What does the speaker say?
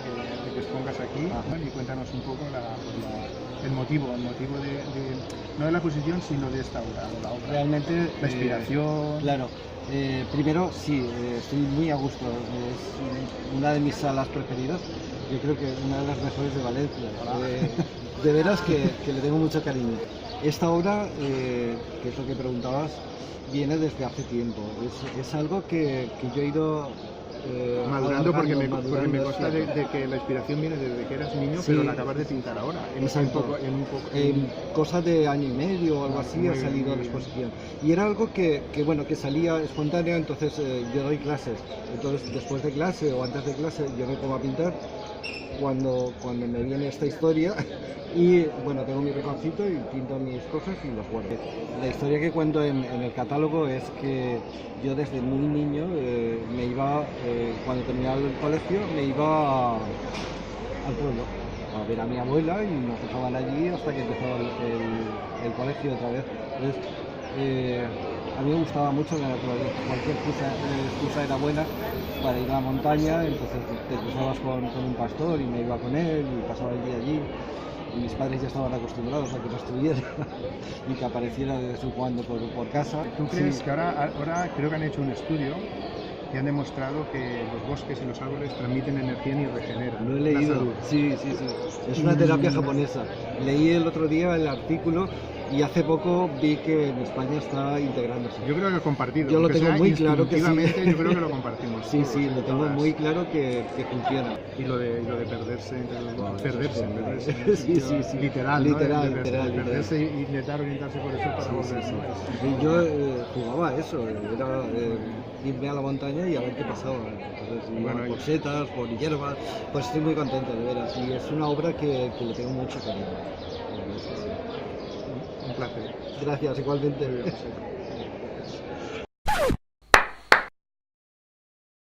de que expongas aquí. Y cuéntanos un poco el motivo no de la exposición, sino de esta obra, la obra. Realmente, la inspiración. Claro. Primero, sí, estoy muy a gusto. Es una de mis salas preferidas. Yo creo que una de las mejores de Valencia. De veras que le tengo mucho cariño. Esta obra, que es lo que preguntabas, viene desde hace tiempo. Es algo que yo he ido madurando, porque me consta sí. de que la inspiración viene desde que eras niño, Sí. pero la acabas de pintar ahora. En cosa de año y medio o algo así ha salido la exposición. Y era algo que salía espontáneo, entonces yo doy clases. Entonces después de clase o antes de clase yo me pongo a pintar cuando me viene esta historia y bueno, tengo mi rinconcito y pinto mis cosas y las guardo. La historia que cuento en el catálogo es que yo desde muy niño me iba, cuando terminaba el colegio, me iba al pueblo a ver a mi abuela y nos dejaban allí hasta que empezó el colegio otra vez. Entonces, a mí me gustaba mucho la naturaleza, cualquier excusa era buena para ir a la montaña, entonces te cruzabas con un pastor y me iba con él y pasaba el día allí. Y mis padres ya estaban acostumbrados a que no estuviera y que apareciera de vez en cuando por casa. ¿Tú crees que ahora creo que han hecho un estudio y han demostrado que los bosques y los árboles transmiten energía y regeneran? Lo he leído, sí. Es una terapia japonesa. Leí el otro día el artículo y hace poco vi que en España está integrándose. Yo creo que compartido. Yo lo tengo muy claro que sí. Yo creo que lo compartimos. Sí, lo tengo muy claro que funciona. Y lo de perderse entre los bosques. Perderse. Sí. Literal. Perderse literal. y intentar orientarse por eso para volver. Sí. Yo jugaba a eso, era irme a la montaña y a ver qué pasaba. Entonces, iba por setas, por hierbas, pues estoy muy contento, de veras. Y es una obra que le tengo mucho cariño. Un placer. Gracias, igualmente.